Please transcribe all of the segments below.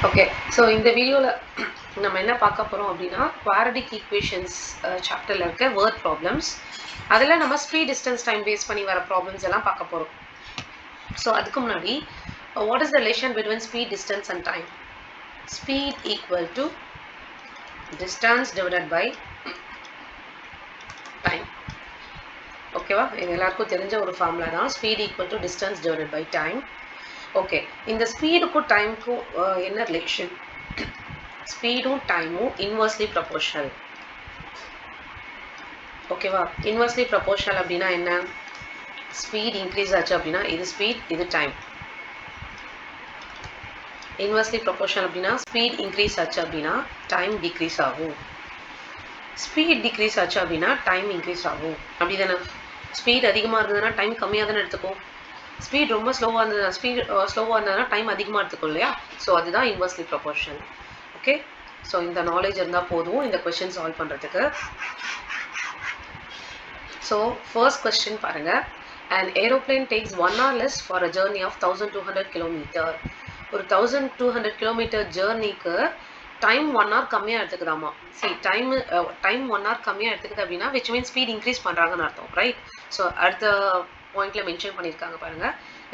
Okay, so இந்த வீடியோல நம்ம என்ன பார்க்க போறோம் அப்படின்னா quadratic equations சாப்டர்ல இருக்க word problems. அதில் நம்ம speed distance time பேஸ் பண்ணி வர problems எல்லாம் பார்க்க போறோம். So அதுக்கு முன்னாடி what is the relation between speed distance and time? Speed equal to distance divided by time. ஓகேவா, இது எல்லாருக்கும் தெரிஞ்ச ஒரு ஃபார்முலா தான். speed equal to distance divided by time. Okay, இந்த ஸ்பீடுக்கும் டைமுக்கும் என்ன ரிலேஷன்? ஸ்பீடும் டைமும் இன்வர்ஸ்லி ப்ரொபோர்ஷனல். ஓகேவா, இன்வர்ஸ்லி ப்ரொபோர்ஷனல் அப்படின்னா என்ன? ஸ்பீட் இன்க்ரீஸ் ஆச்சு அப்படின்னா இது ஸ்பீட், இது டைம். இன்வர்ஸ்லி ப்ரொபோர்ஷனல் அப்படின்னா ஸ்பீட் இன்க்ரீஸ் ஆச்சு அப்படின்னா டைம் டிக்ரீஸ் ஆகும். ஸ்பீட் டிக்ரீஸ் ஆச்சு அப்படின்னா டைம் இன்க்ரீஸ் ஆகும். அப்படி தானே? ஸ்பீட் அதிகமாக இருந்ததுன்னா டைம் கம்மியாக தானே எடுத்துக்கும். ஸ்பீட் ரொம்ப ஸ்லோவாக இருந்ததுன்னா டைம் அதிகமாக எடுத்துக்கும் இல்லையா? ஸோ அதுதான் இன்வர்ஸ்லி ப்ரொபோர்ஷனல். ஓகே, ஸோ இந்த நாலேஜ் இருந்தால் போதும் இந்த கொஸ்டின் சால்வ் பண்ணுறதுக்கு. ஸோ ஃபர்ஸ்ட் கொஸ்டின் பாருங்கள். an aeroplane takes 1 hour less for a journey of 1200 km. ஒரு 1200 km ஜேர்னிக்கு டைம் 1 hour கம்மியாக எடுத்துக்குதாமா. சரி, டைம் 1 hour கம்மியாக எடுத்துக்குது அப்படின்னா விச் மீன் ஸ்பீட் இன்க்ரீஸ் பண்ணுறாங்கன்னு அர்த்தம், ரைட்? ஸோ அடுத்த பாயிண்ட்ல மென்ஷன் பண்ணியிருக்காங்க பாருங்க.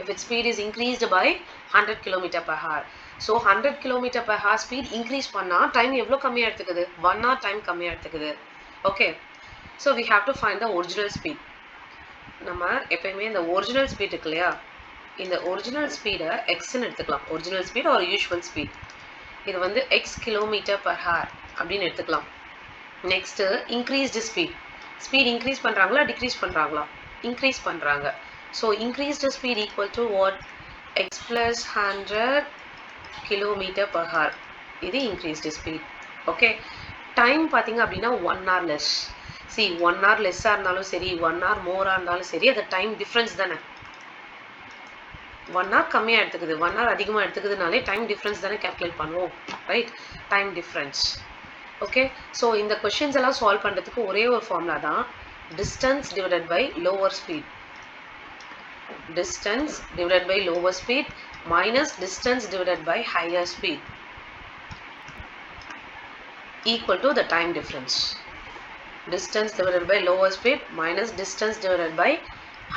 if its speed is increased by 100 km/h. So 100 km/h speed increase பண்ணால் டைம் எவ்வளோ கம்மியாக எடுத்துக்குது? 1 hour டைம் கம்மியாக எடுத்துக்குது. Okay, so we have to find the original speed. நம்ம எப்பயுமே இந்த ஒரிஜினல் ஸ்பீட் இருக்கு இல்லையா, இந்த ஒரிஜினல் ஸ்பீடை எக்ஸ்ன்னு எடுத்துக்கலாம். ஒரிஜினல் ஸ்பீட் ஒரு யூஷுவல் ஸ்பீட், இது வந்து எக்ஸ் km/h அப்படின்னு எடுத்துக்கலாம். Next increased speed. Speed increase பண்ணுறாங்களா டிக்ரீஸ் பண்ணுறாங்களா? இன்க்ரீஸ் பண்ணுறாங்க. So increased speed equal to what? X plus 100 km/h. இது இன்க்ரீஸ்டு ஸ்பீட். ஓகே, டைம் பார்த்தீங்க அப்படின்னா 1 hour லெஸ். சி 1 hour லெஸ்ஸாக இருந்தாலும் சரி 1 hour மோராக இருந்தாலும் சரி அது டைம் டிஃப்ரென்ஸ் தானே. 1 hour கம்மியாக எடுத்துக்குது, 1 hour அதிகமாக எடுத்துக்குதுனாலே டைம் டிஃப்ரென்ஸ் தானே கேல்குலேட் பண்ணுவோம், right? Time difference. Okay, so இந்த கொஷின்ஸ் எல்லாம் சால்வ் பண்ணுறதுக்கு ஒரே ஒரு ஃபார்முலா தான், distance divided by lower speed. Distance divided by lower speed minus distance divided by higher speed equal to the time difference. Distance divided by lower speed minus distance divided by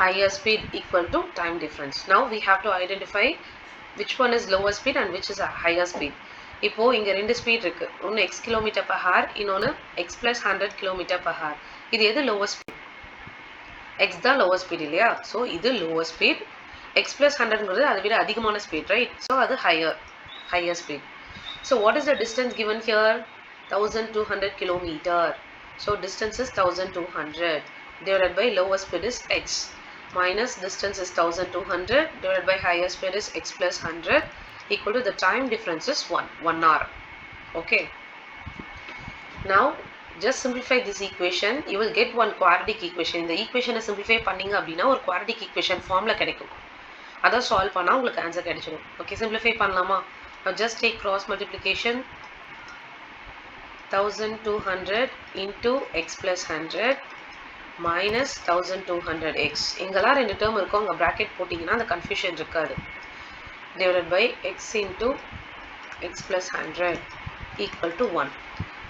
higher speed equal to time difference. Now we have to identify which one is lower speed and which is a higher speed. இப்போ இங்க ரெண்டு speed இருக்கு, ஒன்று x km/h, இன்னொன்று x plus 100 km/h. இது எது lower speed? x தான் lower speed இல்லையா? ஸோ இது லோவர் ஸ்பீட். x plus 100ங்கிறது அதை விட அதிகமான ஸ்பீட், ரைட்? ஸோ அது higher speed. So what is the distance given here? 1200 km. So distance is 1200 divided by lower speed is x minus distance is 1200 divided by higher speed is x plus 100 equal to the time difference is 1 hour. Okay, now just simplify this equation. You will get one quadratic equation. இந்த ஈக்குவேஷனை simplify பண்ணீங்க அப்படின்னா ஒரு quadratic equation ஃபார்மில் கிடைக்கும். அதை solve பண்ணால் உங்களுக்கு ஆன்சர் கிடைச்சிடும். ஓகே, சிம்பிளிஃபை பண்ணலாமா? just take cross multiplication. 1200 into x plus 100 minus 1200x. இங்கெல்லாம் ரெண்டு டேர்ம் இருக்கும், அங்கே ப்ராக்கெட் போட்டிங்கன்னா அந்த கன்ஃபியூஷன் இருக்காது. divided by x into x plus 100 equal to 1.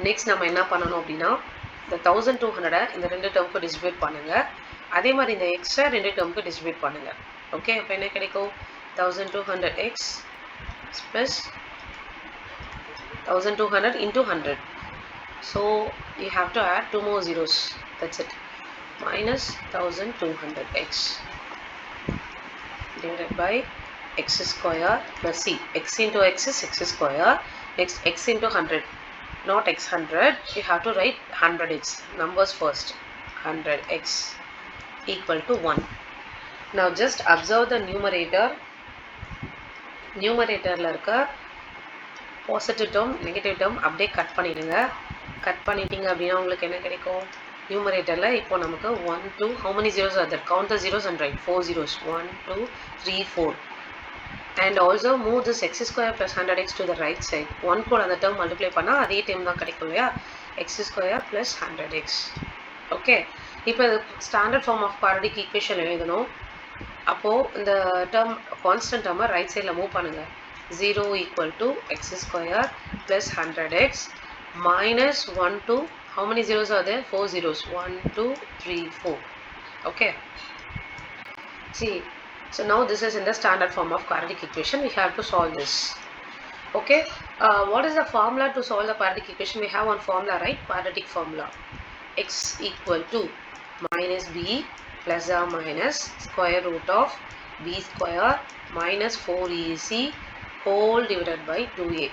Next நம்ம என்ன பண்ணணும் அப்படின்னா இந்த 1200 இந்த ரெண்டு டேர்முக்கு டிஸ்ட்ரிபியூட் பண்ணுங்க. அதே மாதிரி இந்த எக்ஸ்ட்ரா ரெண்டு டேர்முக்கு டிஸ்ட்ரிபியூட் பண்ணுங்க. ஓகே, அப்போ என்ன கிடைக்கும்? 1200x plus 1200 into 100. So you have to add 2 more zeros. That's it. Minus 1200x divided by x square plus c. X into x is x square. Next x into 100. Not x 100. You have to write 100x. Numbers first. 100x equal to 1. Now just observe the numerator. Numeratorல இருக்க positive term negative term அப்படியே cut பண்ணிடுங்க. Cut பண்ணிட்டீங்க அப்படின்னா உங்களுக்கு என்ன கிடைக்கும்? நியூமரேட்டரில் இப்போ நமக்கு 1 2 how many zeros are there? Count the zeros and write 4 zeros. 1 2 3 4. And also move this x square plus 100x to the right side. 1 கூட அந்த டேர்ம் மல்டிப்ளை பண்ணால் அதே டேர்ம் தான் கிடைக்கும் இல்லையா? x square plus 100x. Okay, இப்போ standard form of quadratic equation எழுதணும். அப்போது இந்த டேர்ம் கான்ஸ்டன்ட் டேர்மை ரைட் சைடில் மூவ் பண்ணுங்கள். 0 equal to x square plus 100x minus 1 to, how many zeros are there? 4 zeros. 1, 2, 3, 4. Okay. See, so now this is in the standard form of quadratic equation. We have to solve this. Okay. What is the formula to solve the quadratic equation? We have one formula, right? Quadratic formula. X equal to minus b plus or minus square root of b square minus 4ac whole divided by 2a.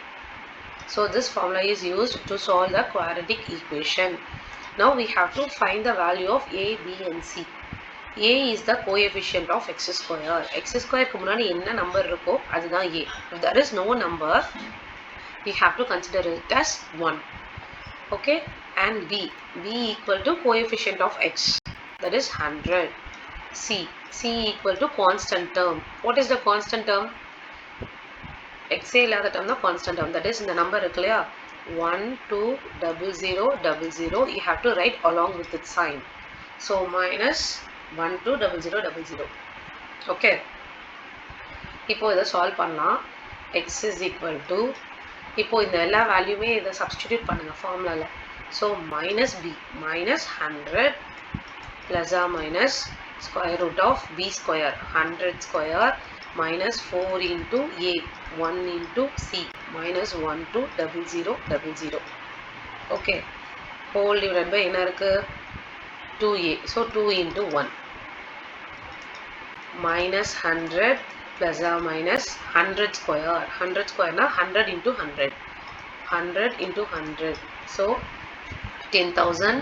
So this formula is used to solve the quadratic equation. Now we have to find the value of a, b and c. A is the coefficient of x square. X square க்கு முன்னாடி என்ன number இருக்கோ அதுதான் a. If there is no number, we have to consider it as 1. Okay, and b equal to coefficient of x, that is 100. c equal to constant term. What is the constant term? x இல்லாத term தான் constant term, that is இந்த number இருக்கு இல்லையா 1 2 0 0 0, you have to write along with its sign. So minus 1 2 0 0 0. Okay, இப்போ இதை solve பண்ணலாம். x is equal to, இப்போ இந்த எல்லா வேல்யூமே இதை சப்ஸ்டிடியூட் பண்ணுங்க ஃபார்முலால. So minus b minus 100 plus or minus square root of b square 100 square minus 4 into a 1 into c minus 1 to 0 0 0. Okay, whole divided by என்ன இருக்கு 2a. So 2 into 1 minus 100 plus or minus 100 square. 100 square na 100 into 100. 100 into 100. So 10,000.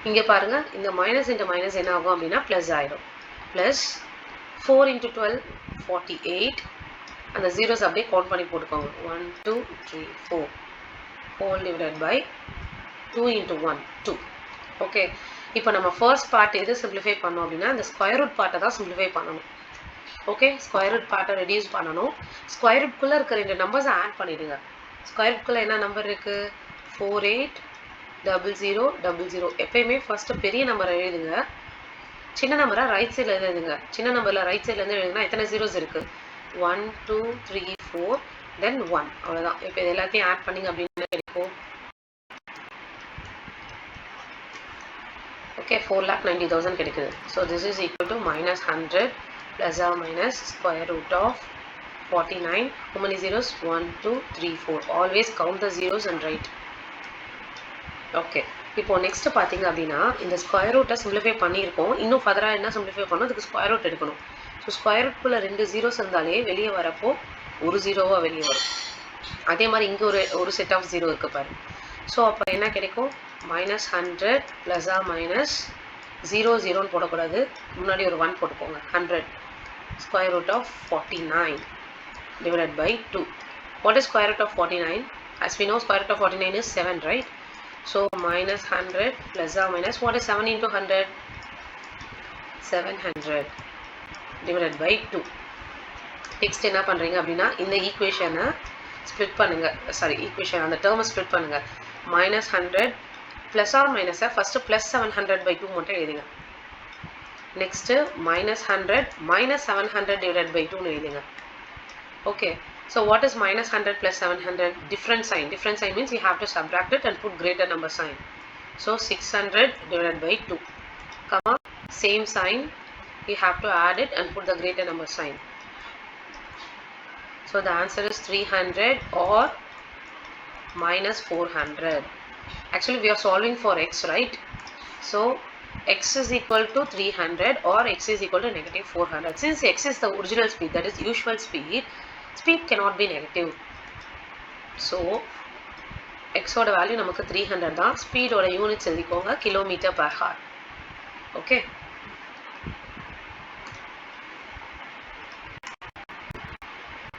இங்க பாருங்க இந்த minus into minus என்ன ஆகும் அப்படின்னா plus ஆயிடும். Plus 4 into 12 48. அந்த zeros அப்படியே count பண்ணி போட்டுக்கோங்க 1 2 3 4 whole divided by 2 into 1 2. Okay, இப்போ நம்ம first part எது simplify பண்ணோம் அப்படின்னா இந்த square root part தான் simplify பண்ணணும். Okay, square root part reduce பண்ணணும். square root குள்ள இருக்க ரெண்டு numbers add பண்ணிடுங்க. square root குள்ள என்ன நம்பர் இருக்கு 48 00 00. எப்பயுமே first பெரிய நம்பரை எழுதுங்க, சின்ன நம்பரை ரைட் சைடில் எழுதுங்க. சின்ன நம்பரில் ரைட் சைடில் இருந்து எழுதுனா எத்தனை zeros இருக்கு 1 2 3 4 then 1. அவ்வளோதான். இப்போ இது எல்லாத்தையும் ஆட் பண்ணிங்க அப்படின்னு கிடைக்கும். Okay, 4,90,000 கிடைக்குது. So this is equal to minus 100 plus or minus square root of 49. How many zeros? 1 2 3 4. Always count the zeros and write. Okay, இப்போ next பார்த்தீங்க அப்படின்னா இந்த ஸ்கொயர் ரூட்டை சிம்பிளிஃபை பண்ணியிருக்கோம். இன்னும் ஃபர்தராக என்ன சிம்பிளிஃபை பண்ணணும், அதுக்கு ஸ்கொயர் ரூட் எடுக்கணும். ஸோ ஸ்கொயர் ரூட்குள்ளே 2 zeros இருந்தாலே வெளியே வரப்போ ஒரு ஜீரோவாக வெளியே வரும். அதே மாதிரி இங்கே ஒரு செட் ஆஃப் ஜீரோ இருக்கு பாரு. ஸோ அப்போ என்ன கிடைக்கும் minus 100 plus or minus 0 0ன்னு போடக்கூடாது, முன்னாடி ஒரு 1 போட்டுக்கோங்க. 100 square root of 49 divided by 2. What is square root of 49? As we know, square root of 49 is 7, right? So minus 100 plus or minus, what is 7 into 100? 700 divided by 2. Next என்ன பண்றீங்க அப்படின்னா இந்த ஈக்குவேஷனை split பண்ணுங்க. சாரி, ஈக்குவேஷன் அந்த டேர்மை split பண்ணுங்க. minus 100 plus or minus first plus 700 by 2 மட்டும் எழுதுங்க. next minus 100 minus 700 divided by 2 எழுதுங்க. Okay, so what is minus 100 plus 700? Different sign. Different sign means you have to subtract it and put greater number sign. So 600 divided by 2, comma same sign, you have to add it and put the greater number sign. So the answer is 300 or minus 400. Actually we are solving for x, right? So x is equal to 300 or x is equal to negative 400. Since x is the original speed, that is usual speed, speed cannot be negative. So x oda value நமக்கு 300 தான். speed oda units எழுதிக்கோங்க kilometer per hour. Okay,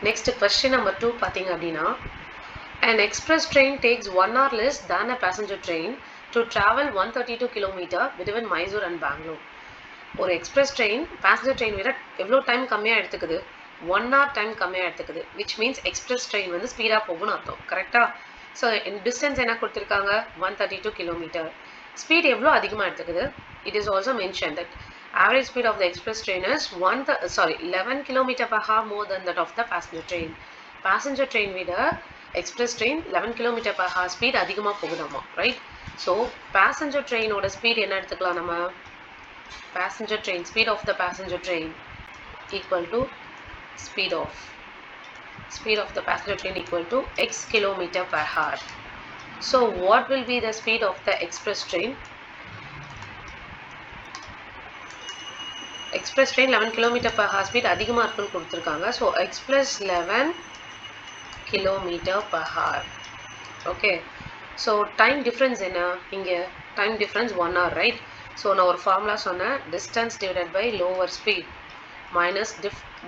next question number 2 பார்த்தீங்க அப்படின்னா an express train takes 1 hour less than a passenger train to travel 132 km between Mysore and Bangalore. ஒரு express train passenger train விட எவ்வளோ time கம்மியாக எடுத்துக்குது 1 hour time கம்மியாக எடுத்துக்குது. Which means express train வந்து ஸ்பீடாக போகும்னு அர்த்தம். கரெக்டாக? ஸோ டிஸ்டன்ஸ் என்ன கொடுத்துருக்காங்க 132 km. ஸ்பீட் எவ்வளோ அதிகமாக எடுத்துக்குது? It is also mention that average speed of the express train is 11 km per hour more than that of the passenger train. passenger train விட express train 11 km/h speed அதிகமாக போகுதாமா, right? So passenger train ஓட speed என்ன எடுத்துக்கலாம் நம்ம? Passenger train, speed of the passenger train equal to speed of the passenger train equal to x km/h. So what will be the speed of the express train? Express train 11 km/h speed அதிகமாக இருக்குன்னு கொடுத்துருக்காங்க. So express 11 km/h. Okay, so time difference என்ன? இங்கே time difference 1 hour, right? So நான் ஒரு formula சொன்னேன், distance divided by lower speed minus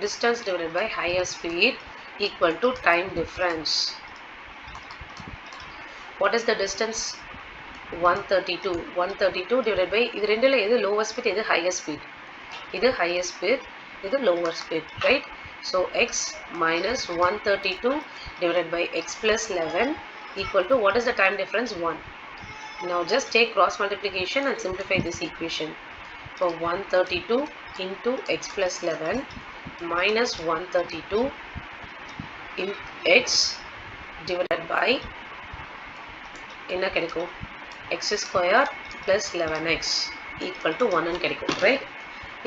distance divided by higher speed equal to time difference. What is the distance? 132 divided by இது ரெண்டுல எது lower speed, எது higher speed? இது higher speed, இது lower speed, right? So x minus 132 divided by x plus 11 equal to what is the time difference? 1. Now just take cross multiplication and simplify this equation. So 132 into x plus 11 minus 132 in x divided by என்ன கிடைக்கும்? x square plus 11x equal to 1 கிடைக்கும், right?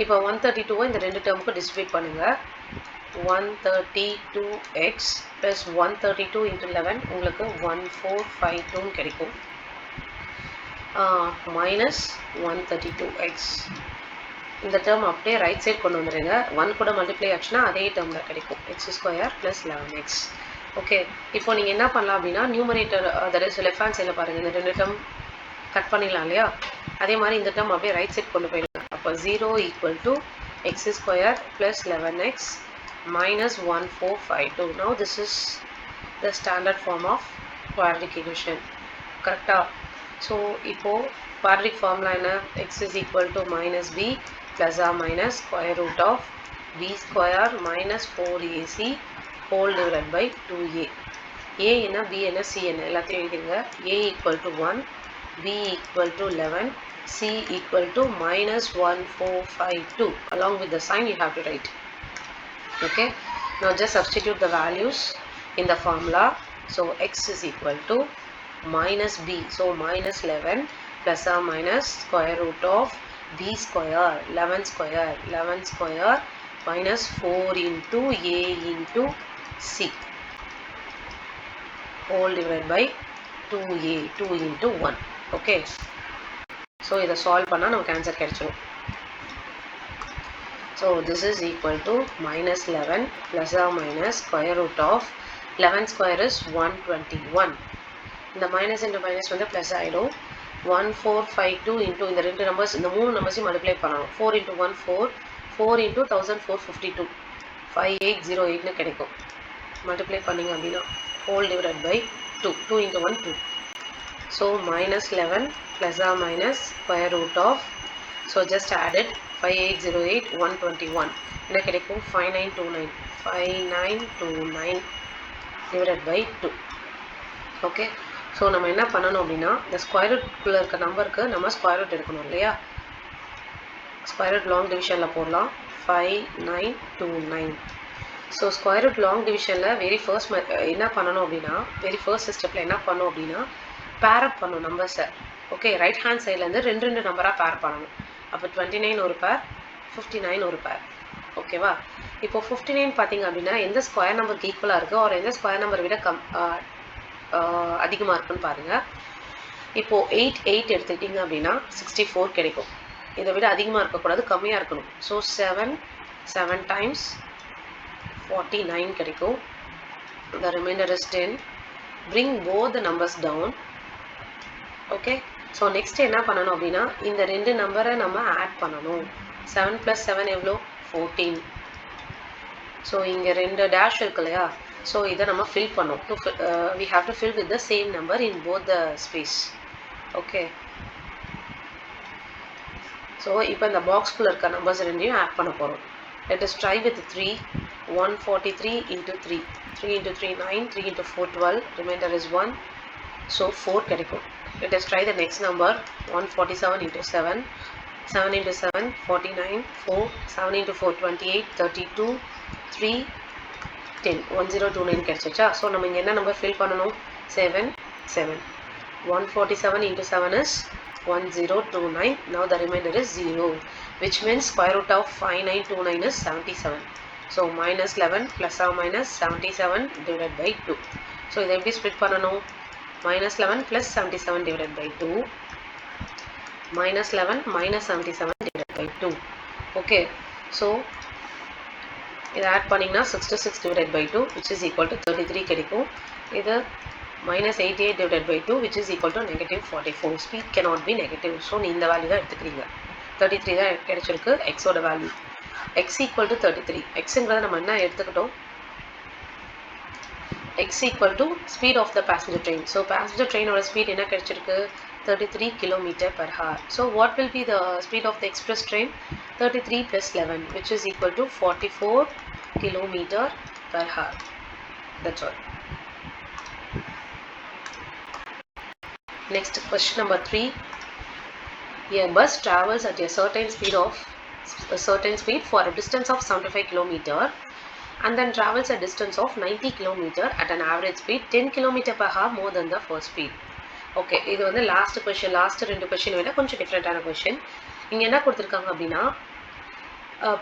இப்போ 132 இந்த ரெண்டு டேர்முக்கு distribute பண்ணுங்க. 132x plus 132 into 11 உங்களுக்கு 1452 கிடைக்கும். Minus 132x. இந்த டேர்ம் அப்படியே ரைட் சைட் கொண்டு வந்துடுங்க. 1 கூட மல்டிப்ளை ஆச்சுன்னா அதே டேர்மில் கிடைக்கும், X square plus 11x. Okay, இப்போ நீங்கள் என்ன பண்ணலாம் அப்படின்னா numerator that is left hand சைடில் பாருங்கள், இந்த ரெண்டு டேர்ம் கட் பண்ணிடலாம் இல்லையா? அதே மாதிரி இந்த டேர்ம் அப்படியே ரைட் சைட் கொண்டு போயிடலாம். அப்போ 0 equal to X square plus 11x minus 1452. Now this is the standard form of quadratic equation. கரெக்டா? ஸோ இப்போது quadratic formula என்ன? x is equal to minus b plus or minus square root of b square minus 4ac whole divided by 2a. a என்ன, b என்ன, c என்ன எல்லாத்தையும் எழுதிங்க. a equal to 1, b equal to 11, c equal to minus 1452. Along with the sign you have to write. Okay, now just substitute the values in the formula. So x is equal to minus b, so minus 11 plus or minus square root of b square 11 square minus 4 into a into c whole divided by 2a 2 into 1. Okay, so இதை solve பண்ணால் நமக்கு answer கிடைச்சிடும். So this is equal to minus 11 plus or minus square root of 11 square is 121. இந்த minus into minus வந்து plus ஆகிடும். 1452 into இந்த ரெண்டு numbers, இந்த மூணு நம்பர்ஸையும் மல்டிப்ளை பண்ணணும். 4 into 1 4, 4 into 1452 5808 கிடைக்கும். மல்டிப்ளை பண்ணிங்க அப்படின்னா whole divided by 2, 2 into 1 2. So minus 11 plus or minus square root of, so just add it, 5808 121 என்ன கிடைக்கும்? 5929 divided by 2. ஓகே, ஸோ நம்ம என்ன பண்ணணும் அப்படின்னா இந்த ஸ்கொயர் ரூட்குள்ளே இருக்க நம்பருக்கு நம்ம ஸ்கொயர் ரூட் எடுக்கணும் இல்லையா? ஸ்கொயர் ரூட் லாங் டிவிஷனில் போடலாம். 5929. ஸோ ஸ்கொயர் ரூட் லாங் டிவிஷனில் வெரி ஃபர்ஸ்ட் என்ன பண்ணணும் அப்படின்னா, வெரி ஃபர்ஸ்ட் ஸ்டெப்பில் என்ன பண்ணணும் அப்படின்னா பேரப் பண்ணணும் நம்பர்ஸை. ஓகே, ரைட் ஹேண்ட் சைட்லேருந்து ரெண்டு நம்பராக பேர் பண்ணணும். அப்போ 29 ஒரு பேர், 59 ஒரு பேர். ஓகேவா? இப்போ 59 பார்த்தீங்க அப்படின்னா எந்த ஸ்கொயர் நம்பருக்கு ஈக்குவலாக இருக்குது, ஒரு எந்த ஸ்கொயர் நம்பரை விட அதிகமாக இருக்குன்னு பாருங்கள். இப்போது 8 எடுத்துக்கிட்டிங்க அப்படின்னா 64 கிடைக்கும். இதை விட அதிகமாக இருக்கக்கூடாது, கம்மியாக இருக்கணும். ஸோ 7 times 49 கிடைக்கும். The remainder is 10. Bring both the numbers down. Okay, so next என்ன பண்ணணும் அப்படின்னா இந்த ரெண்டு நம்பரை நம்ம ஆட் பண்ணணும். 7 + 7 எவ்வளோ? 14. ஸோ இங்கே ரெண்டு டேஷ் இருக்கு இல்லையா? ஸோ இதை நம்ம ஃபில் பண்ணோம். we have to fill with the same number in both the space. Okay, so இப்போ இந்த பாக்ஸ்குள்ளே இருக்க நம்பர்ஸ் ரெண்டையும் ஆட் பண்ண போகிறோம். let us try with 3. 143 into 3, 3 into 3 9, 3 into 4 12, remainder is 1, so 4 கிடைக்கும். let us try the next number. 147 into 7, 7 into 7 49, 4, 7 into 4 28, 32, 3 10 1029 கிடைச்சிச்சா. So நம்ம இங்கே என்ன நம்பர் ஃபில் பண்ணணும்? 7 7 147 into 7 is 1029. Now the remainder is 0, which means square root of 5929 is 77. So minus 11 plus or minus 77 divided by 2. So இதை எப்படி split பண்ணணும்? minus 11 plus 77 divided by 2 minus 11 minus 77 divided by 2. Okay, so இதை add பண்ணிங்கன்னா 66 divided by 2 which is equal to 33 கிடைக்கும். இது minus 88 divided by 2 which is equal to negative 44. Speed cannot be negative. So நீ இந்த value தான் எடுத்துக்கிறீங்க. 33 தான் கிடைச்சிருக்கு x ஓட வேல்யூ. x equal to 33. xங்கிறத நம்ம என்ன எடுத்துக்கிட்டோம்? x equal to speed of the passenger train. So passenger train ஓட speed என்ன கிடைச்சிருக்கு? 33 km per hour. So what will be the speed of the express train? 33 plus 11 which is equal to 44 km per hour. That's all. Next, question number 3. A bus travels at a certain speed for a distance of 75 km and then travels a distance of 90 km at an average speed 10 km per hour more than the first speed. Okay, இது வந்து last ரெண்டு question விட கொஞ்சம் டிஃப்ரெண்டான question. இங்கே என்ன கொடுத்துருக்காங்க அப்படின்னா,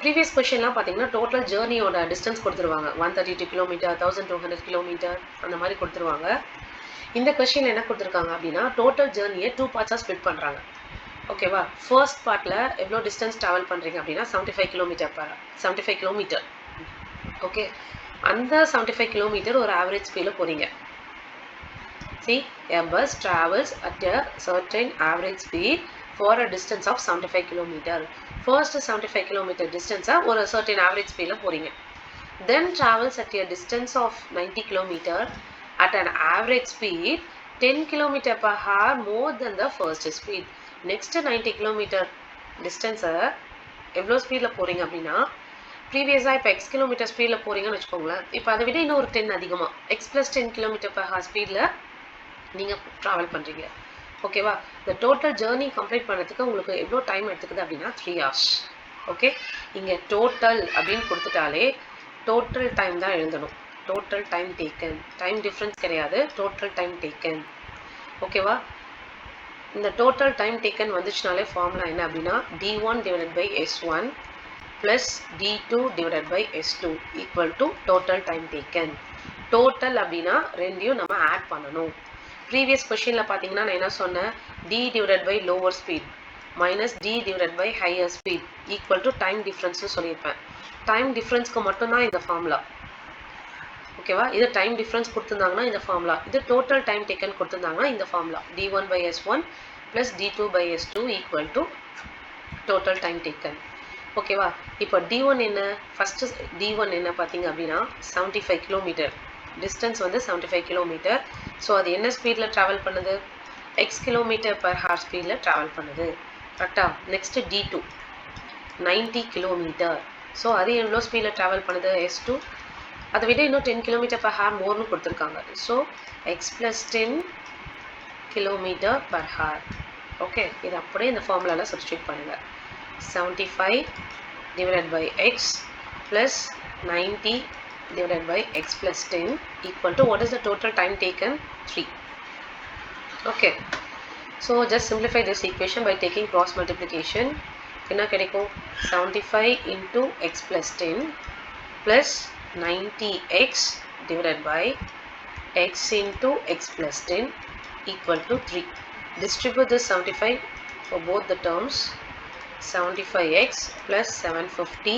ப்ரீவியஸ் கொஸ்டின்லாம் பார்த்தீங்கன்னா டோட்டல் ஜேர்னியோட டிஸ்டன்ஸ் கொடுத்துருவாங்க. 132 கிலோமீட்டர், 1200 கிலோமீட்டர் அந்த மாதிரி கொடுத்துருவாங்க. இந்த கொஸ்டின் என்ன கொடுத்துருக்காங்க அப்படின்னா, டோட்டல் ஜேர்னியை 2 பார்ட்ஸாக ஸ்ப்ளிட் பண்ணுறாங்க. ஓகேவா? ஃபர்ஸ்ட் பார்ட்டில் எவ்வளோ டிஸ்டன்ஸ் ட்ராவல் பண்ணுறீங்க அப்படின்னா 75 கிலோமீட்டர். ஓகே, அந்த 75 கிலோமீட்டர் ஒரு ஆவரேஜ் ஸ்பீடில் போகிறீங்க. See, a bus travels at a certain average speed for a distance of 75 km. First 75 km distance ஒரு certain average speed ல போறீங்க. Then travels at a distance of 90 km at an average speed 10 km per hour more than the first speed. Next 90 km distance எவ்வளோ ஸ்பீடில் போறீங்க அப்படின்னா, ப்ரீவியஸாக இப்போ X kilometre ஸ்பீடில் போறீங்கன்னு வச்சுக்கோங்களேன். இப்போ அதை விட இன்னும் ஒரு 10 அதிகமாக x + 10 km per hour ஸ்பீடில் நீங்கள் ட்ராவல் பண்ணுறீங்க. ஓகேவா? இந்த டோட்டல் ஜேர்னி கம்ப்ளீட் பண்ணுறதுக்கு உங்களுக்கு எவ்வளோ டைம் எடுத்துக்குது அப்படின்னா 3 hours. ஓகே, இங்கே டோட்டல் அப்படின்னு கொடுத்துட்டாலே டோட்டல் டைம் தான் எழுதணும். Total time taken, time difference கிடையாது, டோட்டல் டைம் டேக்கன். ஓகேவா? இந்த டோட்டல் டைம் டேக்கன் வந்துச்சுனாலே ஃபார்முலா என்ன அப்படின்னா d1 divided by s1 plus d2 divided by s2 equal to total time taken. Total அப்படின்னா ரெண்டையும் நம்ம ஆட் பண்ணணும். ப்ரீவியஸ் கொஸ்டினில் பார்த்தீங்கன்னா நான் என்ன சொன்னேன், d divided by lower speed minus d divided by higher speed equal to time differenceனு சொல்லியிருப்பேன். டைம் டிஃப்ரென்ஸ்க்கு மட்டும்தான் இந்த ஃபார்முலா. ஓகேவா? இது டைம் டிஃப்ரென்ஸ் கொடுத்துருந்தாங்கன்னா இந்த ஃபார்முலா, இது டோட்டல் டைம் டேக்கன் கொடுத்துருந்தாங்கன்னா இந்த formula d1 by s1 plus d2 by s2 equal to total time taken. ஓகேவா? இப்போ d1 என்ன, ஃபஸ்ட்டு d1 என்ன பார்த்தீங்க அப்படின்னா 75 கிலோமீட்டர் டிஸ்டன்ஸ் வந்து 75 கிலோமீட்டர். ஸோ அது என்ன ஸ்பீடில் ட்ராவல் பண்ணுது? எக்ஸ் கிலோமீட்டர் பர் ஹார் ஸ்பீடில் ட்ராவல் பண்ணுது. கரெக்டாக? Next d2 90 kilometre. ஸோ அது எவ்வளோ ஸ்பீடில் ட்ராவல் பண்ணுது? s2 அதை விட இன்னும் 10 கிலோமீட்டர் பர் ஹார் மோர்னு கொடுத்துருக்காங்க. So x + 10 kilometre per hour. Okay, இது அப்படியே இந்த ஃபார்முலாவில் சப்ஸ்டியூட் பண்ணுங்கள். 75 divided by x plus 90 divided by x plus 10 equal to what is the total time taken? 3. Okay, so just simplify this equation by taking cross multiplication. என்ன கிடைக்கும்? 75 into x plus 10 plus 90x divided by x into x plus 10 equal to 3. Distribute this 75 for both the terms. 75x plus 750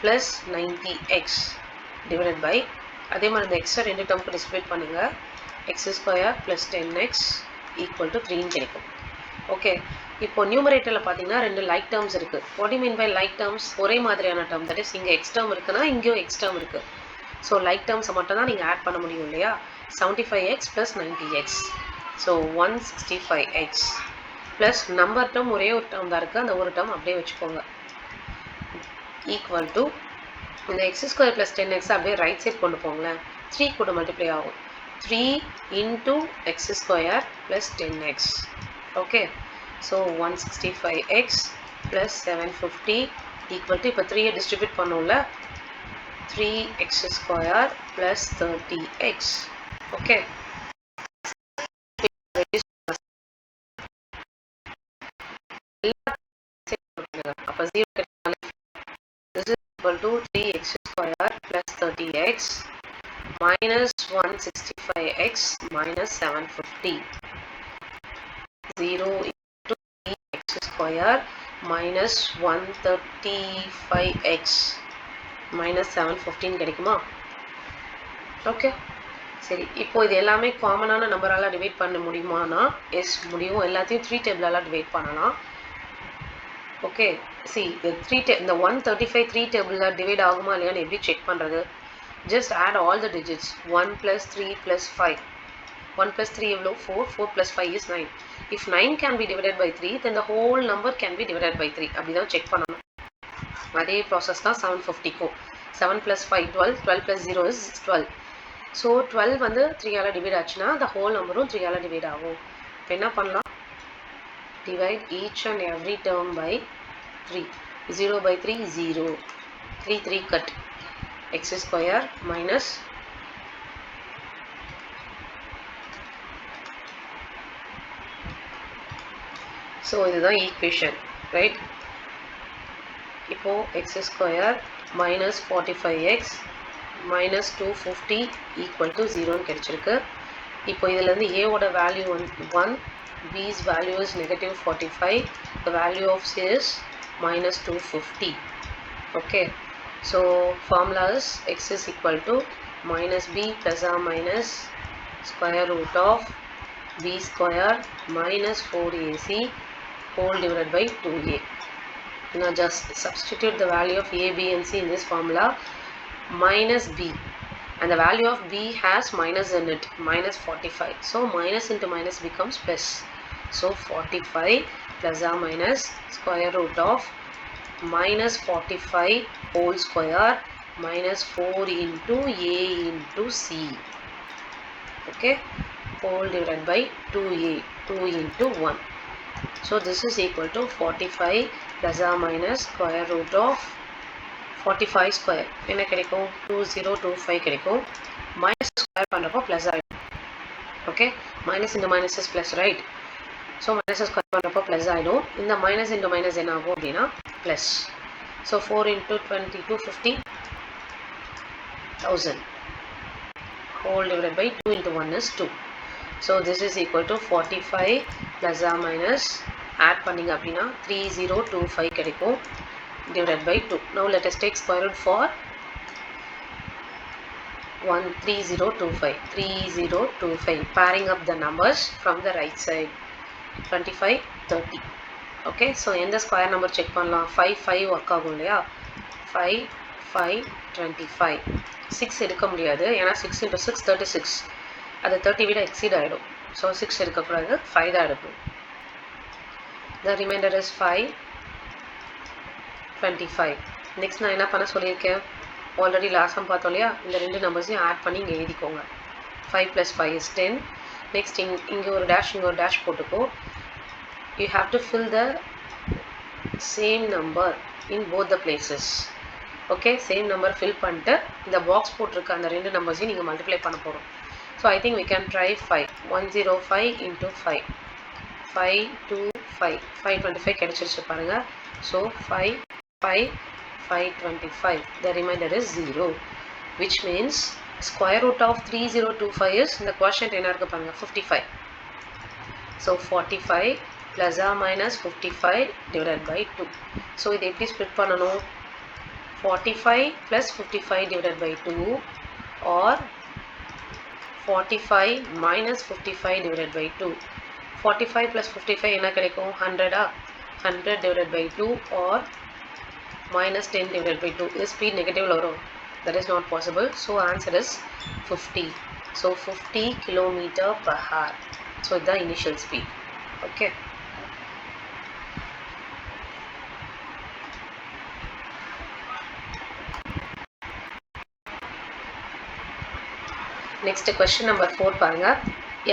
plus 90x divided by, அதே மாதிரி இந்த extra ரெண்டு டேர்முக்கு distribute பண்ணுங்க. x square plus 10x equal to 3 கிடைக்கும். Okay, இப்போ நியூமரேட்டரில் பார்த்தீங்கன்னா ரெண்டு லைக் டேர்ம்ஸ் இருக்குது. What you mean by like terms? ஒரே மாதிரியான டேர்ம், தட் இஸ் இங்கே எக்ஸ் டேர்ம் இருக்குன்னா இங்கேயும் எக்ஸ் டேர்ம் இருக்குது. ஸோ லைக் டேர்ம்ஸை மட்டும் தான் நீங்கள் ஆட் பண்ண முடியும் இல்லையா? 75x plus 90x, so 165x plus number term ஒரே ஒரு டேர்ம் தான் இருக்குது, அந்த ஒரு டேர்ம் அப்படியே வச்சுக்கோங்க. ஈக்குவல் டு இந்த எக்ஸ் ஸ்கொயர் ப்ளஸ் 10x அப்படியே ரைட் சைட் கொண்டு போங்களேன். 3 கூட மல்டிப்ளை ஆகும். 3 into X square plus 10x. Okay, so 165x plus 750 equal to இப்போ 3யை டிஸ்ட்ரிபியூட் பண்ணோம்ல, 3x square plus 30x. Okay. This is equal to 3x square plus 30x minus 165x minus 750. 0 into 3x square minus 135x minus 715 கிடைக்குமா? Okay, சரி. இப்போ இது எல்லாமே காமனான நம்பரால divide பண்ண முடியுமானா எஸ் முடியும். எல்லாத்தையும் 3 டேபிளால டிவைட் பண்ணலாம். ஓகே, சி இந்த 135 3 டேபிள்ல டிவைட் ஆகுமா இல்லையான்னு எப்படி செக் பண்ணுறது? Just add all the digits. 1 + 3 + 5. 1 + 3 எவ்வளோ? 4. 4 + 5 is 9. If 9 can be divided by 3, then the whole number can be divided by 3. அப்படி தான் செக் பண்ணணும். அதே ப்ராசஸ் தான் 750க்கும். 7 + 5 12. 12 + 0 is 12. ஸோ 12 வந்து 3ஆல் டிவைட் ஆச்சுன்னா the whole நம்பரும் 3ஆல் டிவைட் ஆகும். இப்போ என்ன பண்ணலாம்? Divide each and every term by 3. 0 by 3 0. 3 3 cut. X square minus so இதுதான் ஈக்குவேஷன், ரைட்? இப்போ x square minus 45x minus 250 equal to 0 கிடைச்சிருக்கு. இப்போ இதிலிருந்து a ஓட value 1, b's value is negative 45, the value of c is minus 250. Okay, so formula is x is equal to minus b plus or minus square root of b square minus 4ac whole divided by 2a. Now just substitute the value of a, b and c in this formula. Minus b, and the value of b has minus in it, minus 45. So minus into minus becomes plus. So 45 plus or minus square root of minus 45 whole square minus 4 into a into c. Okay, whole divided by 2a, 2 into 1. So this is equal to 45 plus or minus square root of 45 square. என்ன கிடைக்கும்? 2025 கிடைக்கும். Minus square பண்ணுறப்போ plus ஆகிடும். Okay, minus into minus is plus, right? So minus square பண்ணுறப்போ plus ஆகிடும். இந்த minus into minus என்ன ஆகும் அப்படின்னா plus. So 4 into 20, 250, 1000. Whole divided by 2 into 1 is 2. So this is equal to 45 plus or minus add பண்ணிங்க அப்படின்னா 3025 கிடைக்கும் divided by 2. Now let us take square root for 3025. 3025. Pairing up the numbers from the right side. 25, 30. Okay, so எந்த square number check பண்ணலாம்? 5, 5 work ஆகும் இல்லையா? 5, 5, 25. 6 எடுக்க முடியாது, ஏன்னா 6 into 6, 36. அது 30 விட exceed ஆகிடும். So 6 எடுக்கக்கூடாது, 5 தான் எடுக்கும். The remainder is 5, 25. Next நான் என்ன பண்ண சொல்லியிருக்கேன்? ஆல்ரெடி லாஸ்ட் டைம் பார்த்தோம் இல்லையா? இந்த ரெண்டு நம்பர்ஸையும் ஆட் பண்ணி இங்கே எழுதிக்கோங்க. 5 + 5 is 10. நெக்ஸ்ட் இங்கே ஒரு டேஷ், இங்கே ஒரு டேஷ் போட்டுக்கோ. You have to fill the same number in both the places. Okay, same number fill பண்ணிட்டு இந்த பாக்ஸ் போட்டிருக்க அந்த ரெண்டு நம்பர்ஸையும் நீங்கள் மல்டிப்ளை பண்ண போகிறோம். So I think we can try 5. 105 into 5. 525. 525 கிடைச்சிருச்சு பாருங்க. So 5, 5, 525. The remainder is 0, which means square root of 3025 is இந்த quotient என்ன இருக்கு பாருங்க, 55. So 45 plus or minus 55 divided by 2. So இதை எப்படி split பண்ணணும்? 45 plus 55 divided by 2 or 45 minus 55 divided by 2. 45 plus 55 என்ன கிடைக்கும்? 100. 100 divided by 2 or minus 10 divided by 2. This speed negative வரும். That is not possible. So answer is 50. So 50 kilometer per hour. So the initial speed. Okay. Next question number 4 பாருங்க.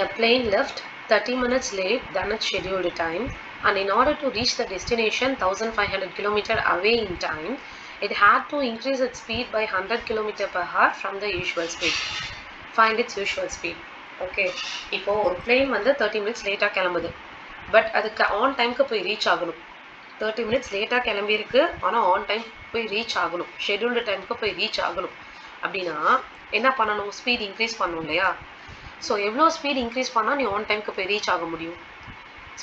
A plane left 30 minutes late than its scheduled time, and in order to reach the destination 1500 km away in time, It had to increase its speed by 100 km per hour from the usual speed. Find its usual speed. Okay, இப்போ ஒரு plane வந்து 30 minutes லேட்டாக கிளம்புது. But அதுக்கு on டைமுக்கு போய் reach ஆகணும். 30 minutes லேட்டாக கிளம்பியிருக்கு, ஆனால் ஆன் டைம் போய் ரீச் ஆகணும். ஷெட்யூல்டு டைமுக்கு போய் ரீச் ஆகணும் அப்படின்னா என்ன பண்ணணும்? ஸ்பீட் இன்க்ரீஸ் பண்ணணும் இல்லையா? ஸோ எவ்வளோ ஸ்பீட் இன்க்ரீஸ் பண்ணால் நீ ஆன் டைமுக்கு போய் ரீச் ஆக முடியும்?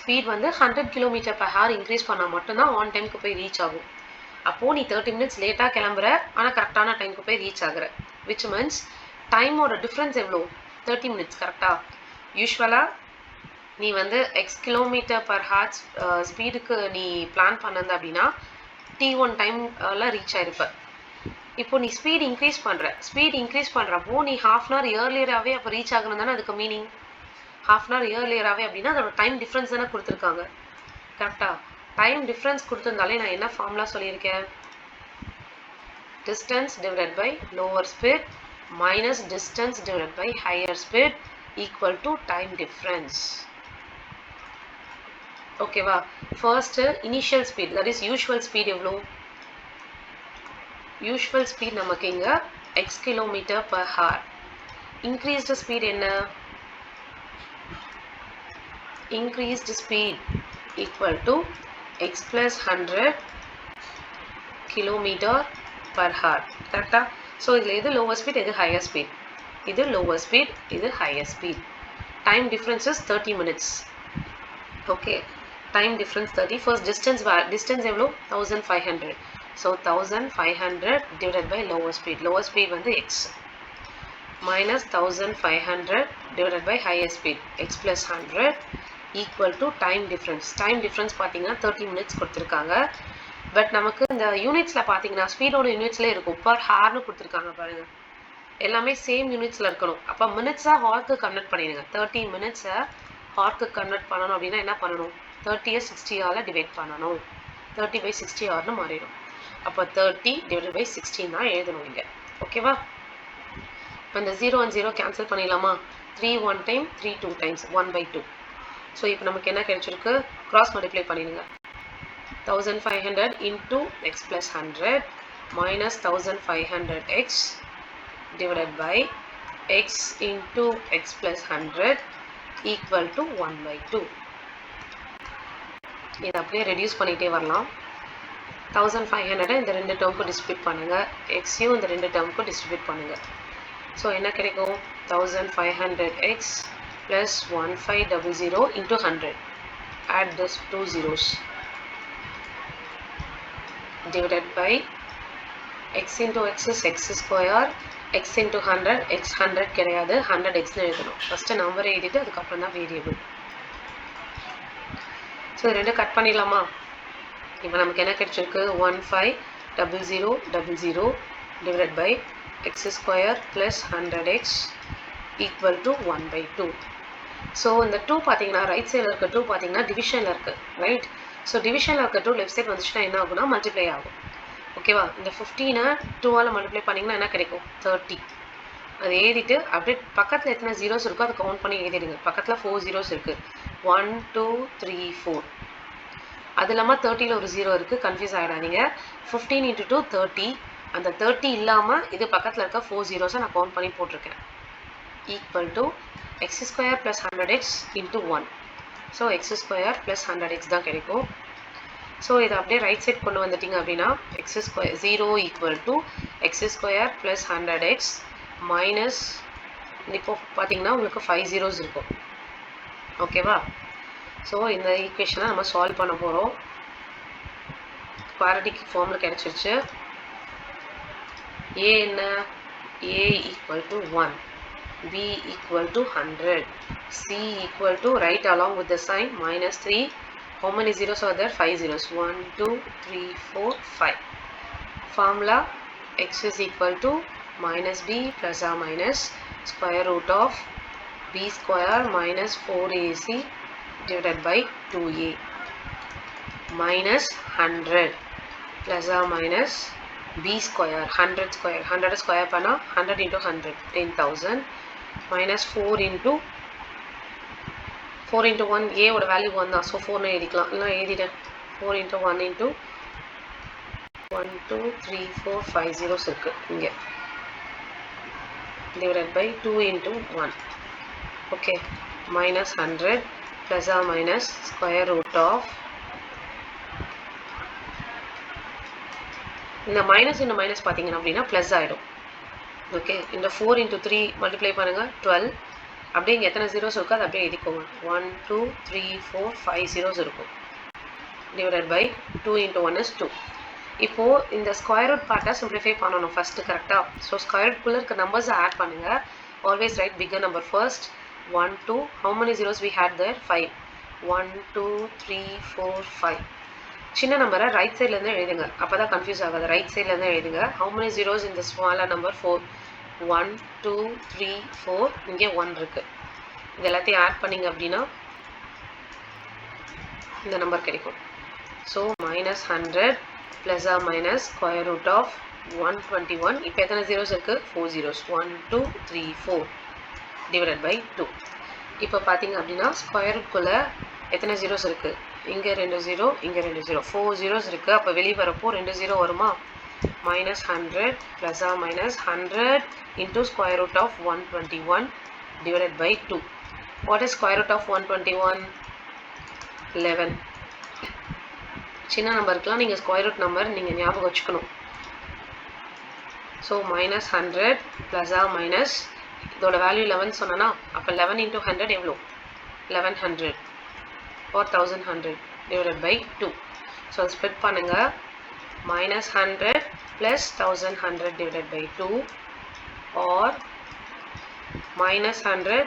ஸ்பீட் வந்து 100 km per hour இன்க்ரீஸ் பண்ணால் மட்டும்தான் ஆன் டைமுக்கு போய் ரீச் ஆகும். அப்போது நீ 30 minutes லேட்டாக கிளம்புற, ஆனால் கரெக்டான டைமுக்கு போய் ரீச் ஆகுற. விச் மீன்ஸ் டைமோட டிஃப்ரென்ஸ் எவ்வளோ? 30 minutes. கரெக்டாக யூஸ்வலாக நீ வந்து எக்ஸ் கிலோமீட்டர் பர் ஹார்ஸ் ஸ்பீடுக்கு நீ பிளான் பண்ணது அப்படின்னா T1 டைமில் ரீச் ஆயிருப்ப. இப்போ நீ ஸ்பீட் இன்க்ரீஸ் பண்ணுறப்போ நீ ½ hour இயர்லியராகவே அப்போ ரீச் ஆகணும் தானே அதுக்கு மீனிங். ½ hour இயர்லியராகவே அப்படின்னா அதோட டைம் டிஃப்ரென்ஸ் தானே கொடுத்துருக்காங்க. கரெக்டாக டைம் டிஃப்ரென்ஸ் கொடுத்துருந்தாலே நான் என்ன ஃபார்முலா சொல்லியிருக்கேன்? Distance divided by lower speed minus distance divided by higher speed equal to time difference. ஓகேவா? First initial speed, that is usual speed எவ்வளோ? யூஷுவல் ஸ்பீட் நமக்கு இங்கே x kilometre per hour. Increased speed என்ன? Increased speed equal to x plus 100 km per hour. கரெக்டா? So இதில் எது lower speed, எது higher speed? இது லோவர் ஸ்பீட், இது higher speed. Time difference is 30 minutes. Okay, time difference 30. First distance எவ்வளோ? 1500. So 1500 divided by lower speed. Lower speed வந்து x minus 1500 divided by higher speed x plus 100 equal to time difference. Time difference பார்த்தீங்கன்னா 30 minutes கொடுத்துருக்காங்க. But நமக்கு இந்த யூனிட்ஸில் பார்த்தீங்கன்னா ஸ்பீடோட யூனிட்ஸ்லேயே இருக்கும். Per horn கொடுத்துருக்காங்க பாருங்கள். எல்லாமே சேம் யூனிட்ஸில் இருக்கணும். அப்போ மினிட்ஸாக ஹார்க்கு கன்வெர்ட் பண்ணிடுங்க. 30 minutes-ஐ ஹார்க்கு கன்வெர்ட் பண்ணணும் அப்படின்னா என்ன பண்ணணும்? 30-ஐ 60-ஆல் டிவைட் பண்ணணும். 30/60 ஹார்னு மாறிடும். அப்போ 30 டிவைட் பை 16 தான் எழுதணும் இங்கே. ஓகேவா? இப்போ இந்த 0 and 0 கேன்சல் பண்ணிடலாமா? 3 1 time, 3 2 times, 1/2. ஸோ இப்போ நமக்கு என்ன கிடைச்சிருக்கு? கிராஸ் மல்டிப்ளை பண்ணிடுங்க. 1500 into x plus 100 minus 1500x divided by x into x plus 100 equal to 1/2. இதை அப்படியே ரெடியூஸ் பண்ணிகிட்டே வரலாம். 1500 இந்த ரெண்டு டேர்முக்கு டிஸ்ட்ரிபியூட் பண்ணுங்கள். எக்ஸையும் இந்த ரெண்டு டேர்முக்கு டிஸ்ட்ரிபியூட் பண்ணுங்கள். ஸோ என்ன கிடைக்கும்? 1500x plus 1500 into 100. Add this two zeros. Divided by x into x is x square, x into 100, x 100 கிடையாது, 100x எழுதணும். ஃபஸ்ட்டு நம்பரை எழுதிட்டு அதுக்கப்புறம் தான் வேரியபிள். ஸோ ரெண்டு கட் பண்ணிடலாமா? இப்போ நமக்கு என்ன கிடைச்சிருக்கு? 150000 divided by x square plus 100x equal to 1/2. So இந்த 2 பார்த்தீங்கன்னா ரைட் சைடில் இருக்க 2 பார்த்தீங்கன்னா டிவிஷனில் இருக்குது, ரைட்? ஸோ டிவிஷனில் இருக்க 2 லெஃப்ட் சைட் வந்துச்சுன்னா என்ன ஆகுனா மல்டிப்ளை ஆகும். ஓகேவா? இந்த 15-ஐ 2-ஆல் மல்டிப்ளை பண்ணிங்கன்னா என்ன கிடைக்கும்? 30. அது எழுதிட்டு அப்படியே பக்கத்தில் எத்தனை ஜீரோஸ் இருக்கோ அதை கவுண்ட் பண்ணி எழுதிடுங்க. பக்கத்தில் 4 zeros இருக்குது. 1 2 3 4. அது இல்லாமல் 30-ல் ஒரு 0 இருக்குது, கன்ஃபியூஸ் ஆகிடாதீங்க. 15 into 2 30. அந்த 30 இல்லாமல் இது பக்கத்தில் இருக்க 4 zeros-ஐ நான் கவுண்ட் பண்ணி போட்டிருக்கேன். Equal to x square plus 100x into 1. So x square plus 100x தான் கிடைக்கும். ஸோ இதை அப்படியே ரைட் சைட் கொண்டு வந்துட்டிங்க அப்படின்னா x square 0 equal to x square plus 100x minus இப்போ பார்த்தீங்கன்னா உங்களுக்கு 5 zeros இருக்கும். ஓகேவா? ஸோ இந்த ஈக்குவேஷனை நம்ம சால்வ் பண்ண போகிறோம். குவாட்ரேட்டிக் ஃபார்மில் கிடைச்சிருச்சு. a என்ன? a equal to 1, b equal to 100, c equal to, right along with the sign, -3. How many zeros are there? 5 zeros. 1 2 3 4 5. Formula: x is equal to minus b plus or minus square root of b square minus 4ac divided by 2a minus 100 plus or minus b square 100 square 100 square பண்ணா 100 into 100 10,000 minus 4 into 1 a ஓட value 1 தான். So 4 எழுதிக்கலாம். இல்லை எழுதிட்டேன். 4 into 1 into 1 2 3 4 5 zeros இருக்கு இங்க divided by 2 into 1. Okay, minus 100 plus or minus square root of இந்த minus பாத்தீங்கன்னா அப்படின்னா plus ஆயிடும். Okay, இந்த 4 into 3 multiply பண்ணுங்க 12. அப்படியே இங்க எத்தனை zeros இருக்கோ அது அப்படியே எழுதிக்கோங்க. 1 2 3 4 5 zeros இருக்கும். Divided by 2 into 1 is 2. இப்போ இந்த ஸ்கொயர் ரூட் பார்ட்டை சிம்பிளிஃபை பண்ணணும் ஃபர்ஸ்ட் கரெக்டா. ஸோ ஸ்கொயர் ரூட் குள்ள இருக்க நம்பர்ஸ் ஆட் பண்ணுங்க. Always right bigger number first. 1 2 how many zeros we had there? 5. 1 2 3 4 5. சின்ன நம்பரை ரைட் சைட்ல இருந்து எழுதுங்க. அப்பதான் கன்ஃபியூஸ் ஆகாது. ரைட் சைட்ல இருந்து எழுதுங்க. how many zeros in the smaller number? 4. 1 2 3 4 இங்கே 1 இருக்கு. இது எல்லாத்தையும் ஆட் பண்ணீங்க அப்படின்னா இந்த நம்பர் கிடைக்கும். So minus 100 plus or minus square root of 121. இப்போ எத்தனை zeros இருக்கு? 4 zeros. 1 2 3 4 divided by 2. இப்போ பாத்தீங்க அப்படின்னா ஸ்கொயர் ரூட் குள்ள எத்தனை zeros இருக்கு? இங்க 2 0, இங்க 2 0. 4 zeros இருக்கு. அப்ப வெளிய வரப்போ 2 0 வருமா? minus 100 plus or minus 100 into square root of 121 divided by 2. What is square root of 121? 11. சின்ன நம்பருக்குலாம் நீங்க ஸ்கொயர் ரூட் நம்பர் நீங்க ஞாபகம் வச்சுக்கணும். So minus 100 plus or minus இதோட வேல்யூ 11 சொன்னா அப்போ 11 into 100 எவ்வளோ? 1100 or 1100 divided by 2. So split பண்ணுங்க. minus 100 plus 1100 divided by 2 or minus 100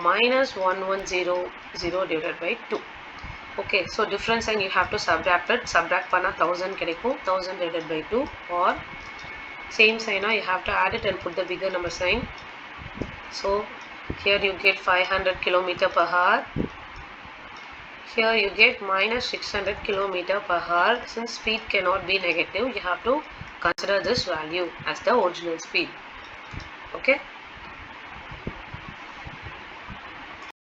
minus 1100 divided by 2. Okay, so difference sign you have to subtract it. Subtract panna 1000 கிடைக்கும். 1000 divided by 2 or same sign you have to add it and put the bigger number sign. So here you get 500 kilometer per hour. Here you get minus 600 kilometer per hour. Since speed cannot be negative, you have to consider this value as the original speed. Okay.